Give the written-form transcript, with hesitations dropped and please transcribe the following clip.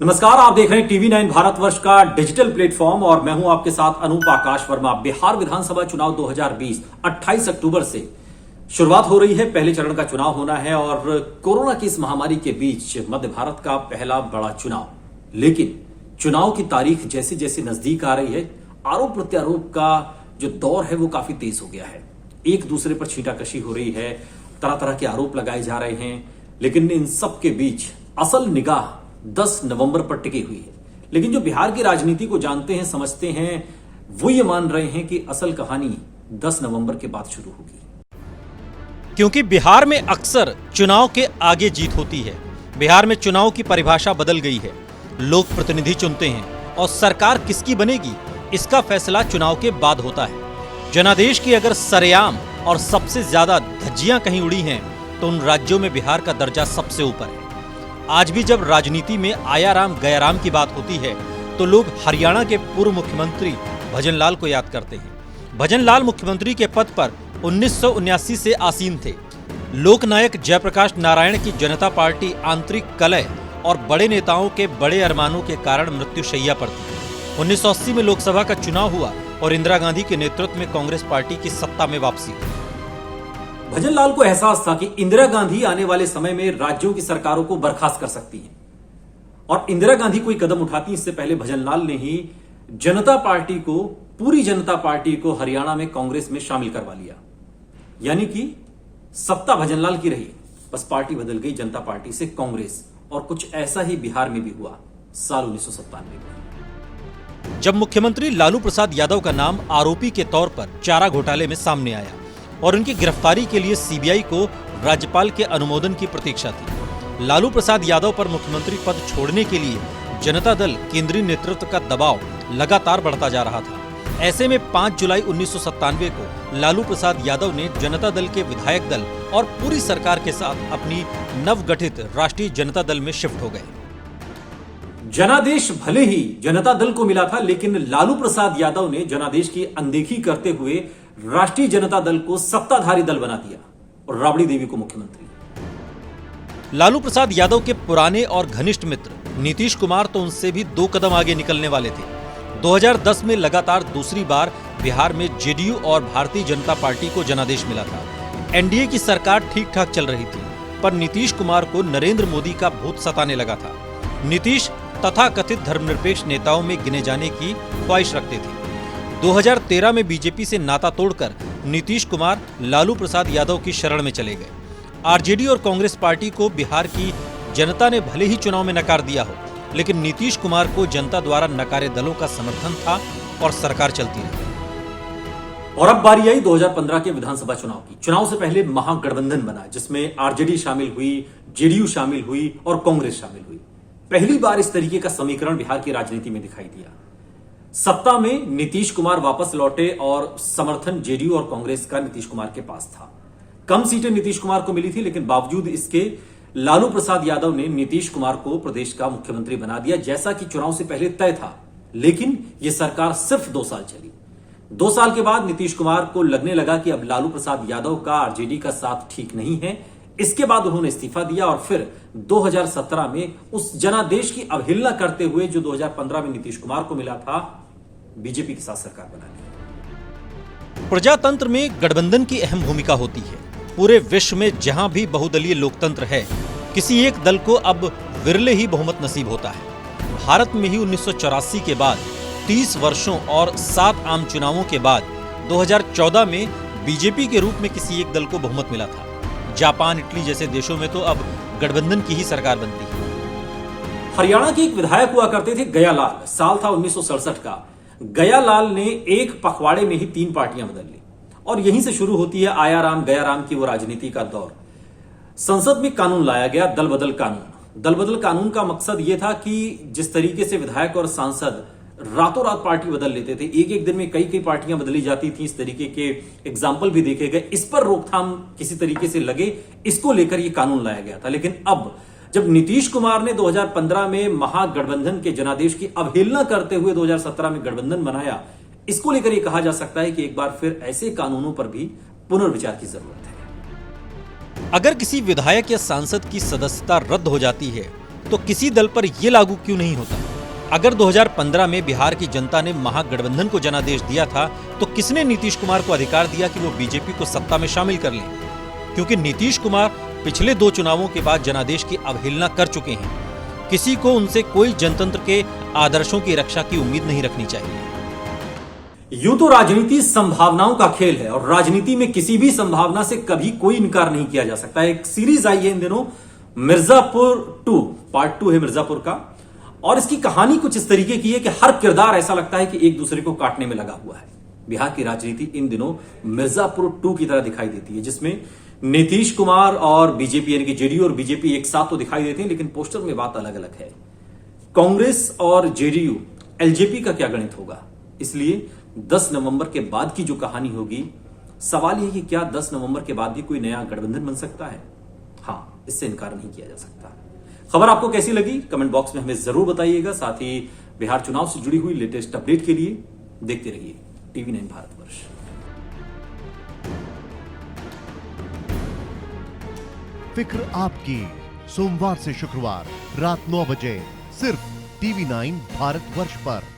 नमस्कार, आप देख रहे हैं टीवी9 भारतवर्ष का डिजिटल प्लेटफॉर्म और मैं हूं आपके साथ अनूप आकाश वर्मा। बिहार विधानसभा चुनाव 2020 28 अक्टूबर से शुरुआत हो रही है। पहले चरण का चुनाव होना है और कोरोना की इस महामारी के बीच मध्य भारत का पहला बड़ा चुनाव। लेकिन चुनाव की तारीख जैसे जैसे नजदीक आ रही है, आरोप प्रत्यारोप का जो दौर है वो काफी तेज हो गया है। एक दूसरे पर छींटाकशी हो रही है, तरह तरह के आरोप लगाए जा रहे हैं। लेकिन इन सब के बीच असल निगाह 10 नवंबर पर टिकी हुई है। लेकिन जो बिहार की राजनीति को जानते हैं, समझते हैं, वो ये मान रहे हैं कि असल कहानी 10 नवंबर के बाद शुरू होगी। क्योंकि बिहार में अक्सर चुनाव के आगे जीत होती है। बिहार में चुनाव की परिभाषा बदल गई है। लोग प्रतिनिधि चुनते हैं और सरकार किसकी बनेगी इसका फैसला चुनाव के बाद होता है। जनादेश की अगर सरेआम और सबसे ज्यादा धज्जियां कहीं उड़ी हैं तो उन राज्यों में बिहार का दर्जा सबसे ऊपर है। आज भी जब राजनीति में आया राम गया राम की बात होती है तो लोग हरियाणा के पूर्व मुख्यमंत्री भजनलाल को याद करते हैं। भजनलाल मुख्यमंत्री के पद पर 1979 से आसीन थे। लोकनायक जयप्रकाश नारायण की जनता पार्टी आंतरिक कलह और बड़े नेताओं के बड़े अरमानों के कारण मृत्युशैया पर थी। 1980 में लोकसभा का चुनाव हुआ और इंदिरा गांधी के नेतृत्व में कांग्रेस पार्टी की सत्ता में वापसी हुई। भजनलाल को एहसास था कि इंदिरा गांधी आने वाले समय में राज्यों की सरकारों को बर्खास्त कर सकती है और इंदिरा गांधी कोई कदम उठाती इससे पहले भजनलाल ने ही जनता पार्टी को, पूरी जनता पार्टी को हरियाणा में कांग्रेस में शामिल करवा लिया। यानी कि सत्ता भजनलाल की रही, बस पार्टी बदल गई जनता पार्टी से कांग्रेस। और कुछ ऐसा ही बिहार में भी हुआ साल 1997 में, जब मुख्यमंत्री लालू प्रसाद यादव का नाम आरोपी के तौर पर चारा घोटाले में सामने आया और उनकी गिरफ्तारी के लिए सीबीआई को राज्यपाल के अनुमोदन की प्रतीक्षा थी। लालू प्रसाद यादव पर मुख्यमंत्री पद छोड़ने के लिए जनता दल केंद्रीय नेतृत्व का दबाव लगातार बढ़ता जा रहा था। ऐसे में 5 जुलाई 1997 को लालू प्रसाद यादव ने जनता दल के विधायक दल और पूरी सरकार के साथ अपनी नवगठित राष्ट्रीय जनता दल में शिफ्ट हो गए। जनादेश भले ही जनता दल को मिला था, लेकिन लालू प्रसाद यादव ने जनादेश की अनदेखी करते हुए राष्ट्रीय जनता दल को सत्ताधारी दल बना दिया और राबड़ी देवी को मुख्यमंत्री। लालू प्रसाद यादव के पुराने और घनिष्ठ मित्र नीतीश कुमार तो उनसे भी 2 कदम आगे निकलने वाले थे। 2010 में लगातार दूसरी बार बिहार में जेडीयू और भारतीय जनता पार्टी को जनादेश मिला था। एनडीए की सरकार ठीक ठाक चल रही थी, पर नीतीश कुमार को नरेंद्र मोदी का भूत सताने लगा था। नीतीश तथाकथित धर्मनिरपेक्ष नेताओं में गिने जाने की ख्वाहिश रखते थे। 2013 में बीजेपी से नाता तोड़कर नीतीश कुमार लालू प्रसाद यादव की शरण में चले गए। आरजेडी और कांग्रेस पार्टी को बिहार की जनता ने भले ही चुनाव में नकार दिया हो, लेकिन नीतीश कुमार को जनता द्वारा नकारे दलों का समर्थन था और सरकार चलती रही। और अब बारी आई 2015 के विधानसभा चुनाव की। चुनाव से पहले महागठबंधन बना, जिसमें आरजेडी शामिल हुई, जेडीयू शामिल हुई और कांग्रेस शामिल हुई। पहली बार इस तरीके का समीकरण बिहार की राजनीति में दिखाई दिया। सत्ता में नीतीश कुमार वापस लौटे और समर्थन जेडीयू और कांग्रेस का नीतीश कुमार के पास था। कम सीटें नीतीश कुमार को मिली थी, लेकिन बावजूद इसके लालू प्रसाद यादव ने नीतीश कुमार को प्रदेश का मुख्यमंत्री बना दिया, जैसा कि चुनाव से पहले तय था। लेकिन यह सरकार सिर्फ 2 साल चली। 2 साल के बाद नीतीश कुमार को लगने लगा कि अब लालू प्रसाद यादव का आरजेडी का साथ ठीक नहीं है। इसके बाद उन्होंने इस्तीफा दिया और फिर 2017 में उस जनादेश की अवहेलना करते हुए जो 2015 में नीतीश कुमार को मिला था, बीजेपी के साथ सरकार बना ली। प्रजातंत्र में गठबंधन की अहम भूमिका होती है। पूरे विश्व में जहां भी बहुदलीय लोकतंत्र है, किसी एक दल को अब विरले ही बहुमत नसीब होता है। भारत में ही 1984 के बाद 30 वर्षों और 7 आम चुनावों के बाद 2014 में बीजेपी के रूप में किसी एक दल को बहुमत मिला था। जापान, इटली जैसे देशों में तो अब गठबंधन की ही सरकार बनती है। हरियाणा के एक विधायक हुआ करते थे गयालाल। साल था 1967 का। गयालाल ने एक पखवाड़े में ही 3 पार्टियां बदल ली और यहीं से शुरू होती है आया राम गया राम की वो राजनीति का दौर। संसद में कानून लाया गया, दल बदल कानून। दल बदल कानून का मकसद यह था कि जिस तरीके से विधायक और सांसद रातों रात पार्टी बदल लेते थे, एक दिन में कई पार्टियां बदली जाती थी, इस तरीके के एग्जाम्पल भी देखे गए। इस पर रोकथाम किसी तरीके से लगे, इसको लेकर यह कानून लाया गया था। लेकिन अब जब नीतीश कुमार ने 2015 में महागठबंधन के जनादेश की अवहेलना करते हुए 2017 में गठबंधन बनाया, इसको लेकर यह कहा जा सकता है कि एक बार फिर ऐसे कानूनों पर भी पुनर्विचार की जरूरत है। अगर किसी विधायक या सांसद की सदस्यता रद्द हो जाती है तो किसी दल पर यह लागू क्यों नहीं होता? अगर 2015 में बिहार की जनता ने महागठबंधन को जनादेश दिया था, तो किसने नीतीश कुमार को अधिकार दिया कि वो बीजेपी को सत्ता में शामिल कर लें? क्योंकि नीतीश कुमार पिछले 2 चुनावों के बाद जनादेश की अवहेलना कर चुके हैं। किसी को उनसे कोई जनतंत्र के आदर्शों की रक्षा की उम्मीद नहीं रखनी चाहिए। यूं तो राजनीति संभावनाओं का खेल है और राजनीति में किसी भी संभावना से कभी कोई इनकार नहीं किया जा सकता। एक सीरीज आई है इन दिनों, मिर्जापुर 2, पार्ट 2 है मिर्जापुर का, और इसकी कहानी कुछ इस तरीके की है कि हर किरदार ऐसा लगता है कि एक दूसरे को काटने में लगा हुआ है। बिहार की राजनीति इन दिनों मिर्जापुर 2 की तरह दिखाई देती है, जिसमें नीतीश कुमार और बीजेपी यानी कि जेडीयू और बीजेपी एक साथ तो दिखाई देते हैं, लेकिन पोस्टर में बात अलग अलग है। कांग्रेस और जेडीयू एलजेपी का क्या गणित होगा? इसलिए 10 नवंबर के बाद की जो कहानी होगी, सवाल यह कि क्या 10 नवंबर के बाद भी कोई नया गठबंधन बन सकता है? हां, इससे इनकार नहीं किया जा सकता। खबर आपको कैसी लगी कमेंट बॉक्स में हमें जरूर बताइएगा। साथ ही बिहार चुनाव से जुड़ी हुई लेटेस्ट अपडेट के लिए देखते रहिए TV9 भारतवर्ष। फिक्र आपकी, सोमवार से शुक्रवार रात 9 बजे सिर्फ TV9 भारतवर्ष पर।